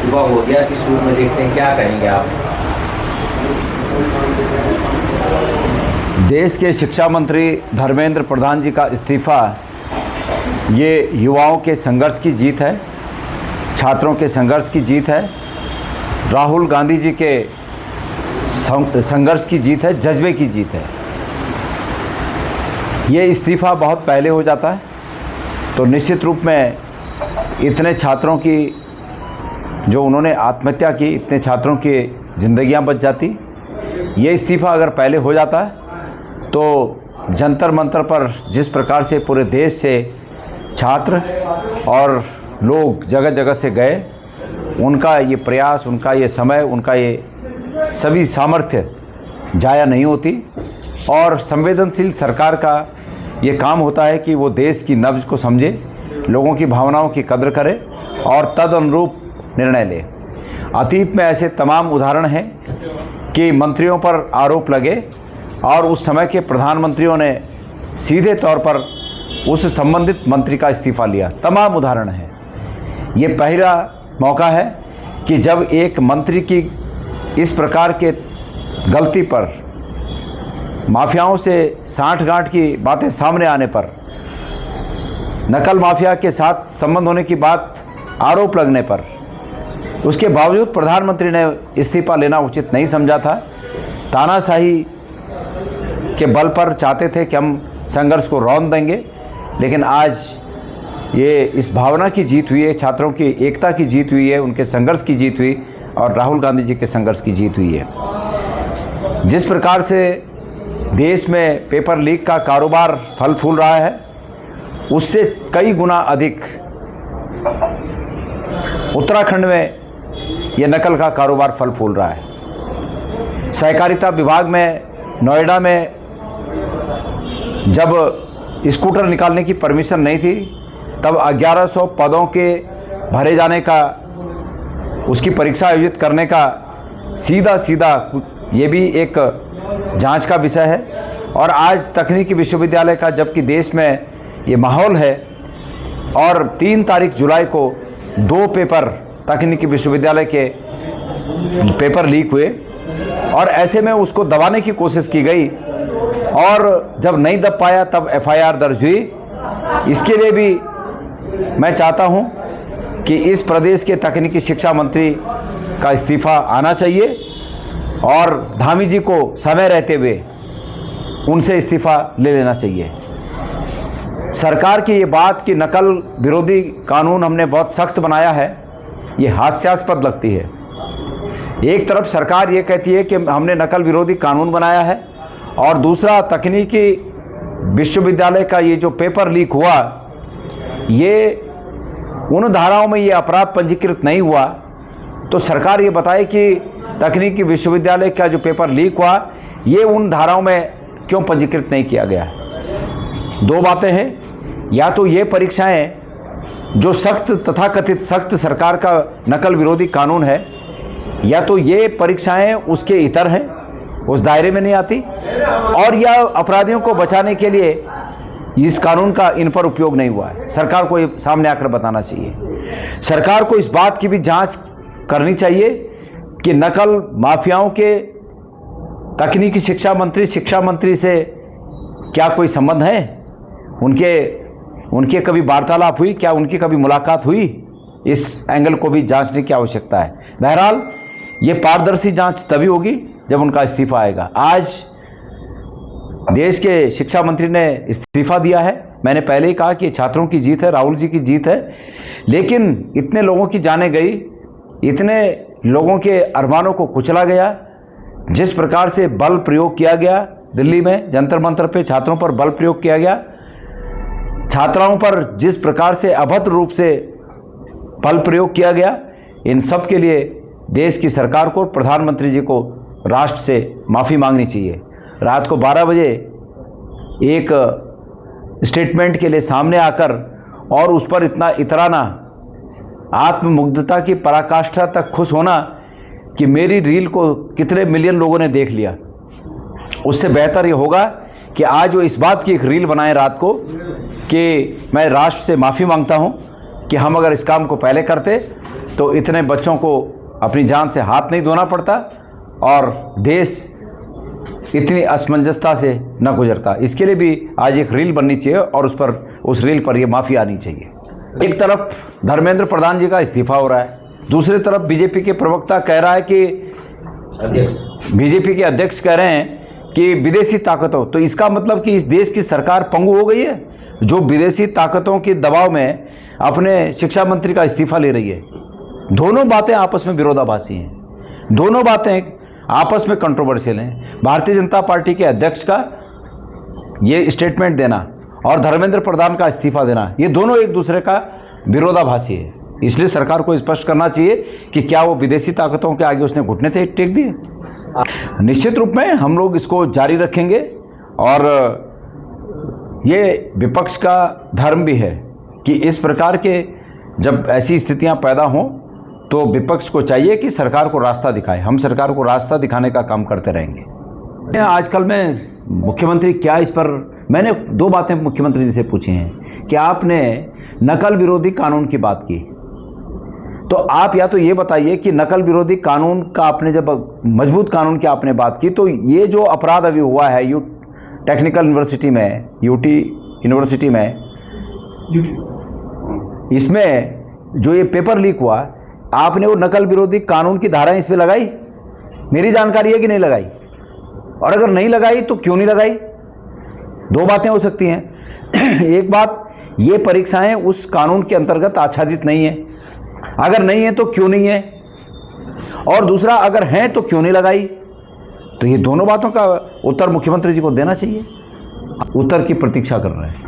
सुबह हो गया कि सूर में देखते हैं, क्या कहेंगे आप? देश के शिक्षा मंत्री धर्मेंद्र प्रधान जी का इस्तीफा ये युवाओं के संघर्ष की जीत है, छात्रों के संघर्ष की जीत है, राहुल गांधी जी के संघर्ष की जीत है, जज्बे की जीत है। ये इस्तीफा बहुत पहले हो जाता है तो निश्चित रूप में इतने छात्रों की जो उन्होंने आत्महत्या की, इतने छात्रों की ज़िंदगियां बच जाती। ये इस्तीफा अगर पहले हो जाता है तो जंतर मंतर पर जिस प्रकार से पूरे देश से छात्र और लोग जगह जगह से गए, उनका ये प्रयास, उनका ये समय, उनका ये सभी सामर्थ्य जाया नहीं होती। और संवेदनशील सरकार का ये काम होता है कि वो देश की नब्ज को समझे, लोगों की भावनाओं की कद्र करे और तद अनुरूप निर्णय ले। अतीत में ऐसे तमाम उदाहरण हैं कि मंत्रियों पर आरोप लगे और उस समय के प्रधानमंत्रियों ने सीधे तौर पर उस संबंधित मंत्री का इस्तीफा लिया। तमाम उदाहरण हैं। ये पहला मौका है कि जब एक मंत्री की इस प्रकार के गलती पर, माफियाओं से साठगांठ की बातें सामने आने पर, नकल माफिया के साथ संबंध होने की बात आरोप लगने पर, उसके बावजूद प्रधानमंत्री ने इस्तीफा लेना उचित नहीं समझा था। तानाशाही के बल पर चाहते थे कि हम संघर्ष को रौंद देंगे, लेकिन आज ये इस भावना की जीत हुई है, छात्रों की एकता की जीत हुई है, उनके संघर्ष की जीत हुई और राहुल गांधी जी के संघर्ष की जीत हुई है। जिस प्रकार से देश में पेपर लीक का कारोबार फल फूल रहा है, उससे कई गुना अधिक उत्तराखंड में ये नकल का कारोबार फल फूल रहा है। सहकारिता विभाग में नोएडा में जब स्कूटर निकालने की परमिशन नहीं थी, तब 1100 पदों के भरे जाने का, उसकी परीक्षा आयोजित करने का सीधा ये भी एक जांच का विषय है। और आज तकनीकी विश्वविद्यालय का, जबकि देश में ये माहौल है, और 3 तारीख जुलाई को 2 पेपर तकनीकी विश्वविद्यालय के पेपर लीक हुए और ऐसे में उसको दबाने की कोशिश की गई और जब नहीं दब पाया तब एफआईआर दर्ज हुई। इसके लिए भी मैं चाहता हूं कि इस प्रदेश के तकनीकी शिक्षा मंत्री का इस्तीफा आना चाहिए और धामी जी को समय रहते हुए उनसे इस्तीफा ले लेना चाहिए। सरकार की ये बात कि नकल विरोधी कानून हमने बहुत सख्त बनाया है, ये हास्यास्पद लगती है। एक तरफ सरकार ये कहती है कि हमने नकल विरोधी कानून बनाया है और दूसरा तकनीकी विश्वविद्यालय का ये जो पेपर लीक हुआ, ये उन धाराओं में ये अपराध पंजीकृत नहीं हुआ। तो सरकार ये बताए कि तकनीकी विश्वविद्यालय का जो पेपर लीक हुआ, ये उन धाराओं में क्यों पंजीकृत नहीं किया गया। 2 बातें हैं, या तो ये परीक्षाएं जो सख्त, तथाकथित सख्त सरकार का नकल विरोधी कानून है, या तो ये परीक्षाएं उसके इतर हैं, उस दायरे में नहीं आती, और या अपराधियों को बचाने के लिए इस कानून का इन पर उपयोग नहीं हुआ है। सरकार को ये सामने आकर बताना चाहिए। सरकार को इस बात की भी जांच करनी चाहिए कि नकल माफियाओं के तकनीकी शिक्षा मंत्री से क्या कोई संबंध है, उनके कभी वार्तालाप हुई, क्या उनकी कभी मुलाकात हुई, इस एंगल को भी जांचने की आवश्यकता है। बहरहाल ये पारदर्शी जांच तभी होगी जब उनका इस्तीफा आएगा। आज देश के शिक्षा मंत्री ने इस्तीफा दिया है। मैंने पहले ही कहा कि छात्रों की जीत है, राहुल जी की जीत है, लेकिन इतने लोगों की जानें गई, इतने लोगों के अरमानों को कुचला गया, जिस प्रकार से बल प्रयोग किया गया दिल्ली में जंतर मंतर पे, छात्रों पर बल प्रयोग किया गया, छात्राओं पर जिस प्रकार से अभद्र रूप से बल प्रयोग किया गया, इन सब के लिए देश की सरकार को, प्रधानमंत्री जी को राष्ट्र से माफ़ी मांगनी चाहिए। रात को 12 बजे एक स्टेटमेंट के लिए सामने आकर और उस पर इतना इतराना, आत्ममुग्धता की पराकाष्ठा तक खुश होना कि मेरी रील को कितने मिलियन लोगों ने देख लिया, उससे बेहतर ये होगा कि आज वो इस बात की एक रील बनाएं रात को कि मैं राष्ट्र से माफ़ी मांगता हूं कि हम अगर इस काम को पहले करते तो इतने बच्चों को अपनी जान से हाथ नहीं धोना पड़ता और देश इतनी असमंजसता से न गुजरता। इसके लिए भी आज एक रील बननी चाहिए और उस रील पर ये माफ़ी आनी चाहिए। एक तरफ धर्मेंद्र प्रधान जी का इस्तीफा हो रहा है, दूसरी तरफ बीजेपी के प्रवक्ता कह रहा है कि बीजेपी के अध्यक्ष कह रहे हैं कि विदेशी ताकतों, तो इसका मतलब कि इस देश की सरकार पंगु हो गई है जो विदेशी ताकतों के दबाव में अपने शिक्षा मंत्री का इस्तीफा ले रही है। दोनों बातें आपस में विरोधाभासी हैं, दोनों बातें आपस में कंट्रोवर्शियल हैं। भारतीय जनता पार्टी के अध्यक्ष का ये स्टेटमेंट देना और धर्मेंद्र प्रधान का इस्तीफा देना, ये दोनों एक दूसरे का विरोधाभासी है। इसलिए सरकार को स्पष्ट करना चाहिए कि क्या वो विदेशी ताकतों के आगे उसने घुटने टेक दिए। निश्चित रूप में हम लोग इसको जारी रखेंगे और ये विपक्ष का धर्म भी है कि इस प्रकार के जब ऐसी स्थितियां पैदा हों तो विपक्ष को चाहिए कि सरकार को रास्ता दिखाए। हम सरकार को रास्ता दिखाने का काम करते रहेंगे। आजकल में मुख्यमंत्री क्या इस पर, मैंने 2 बातें मुख्यमंत्री जी से पूछी हैं कि आपने नकल विरोधी कानून की बात की, तो आप या तो ये बताइए कि नकल विरोधी कानून का आपने जब मजबूत कानून की आपने बात की, तो ये जो अपराध अभी हुआ है टेक्निकल यूनिवर्सिटी में, यूटी यूनिवर्सिटी में, इसमें जो ये पेपर लीक हुआ, आपने वो नकल विरोधी कानून की धाराएं इस पे लगाई? मेरी जानकारी है कि नहीं लगाई, और अगर नहीं लगाई तो क्यों नहीं लगाई? 2 बातें हो सकती हैं। एक बात, ये परीक्षाएं उस कानून के अंतर्गत आच्छादित नहीं है, अगर नहीं है तो क्यों नहीं है, और दूसरा अगर है तो क्यों नहीं लगाई? तो ये दोनों बातों का उत्तर मुख्यमंत्री जी को देना चाहिए। उत्तर की प्रतीक्षा कर रहे हैं।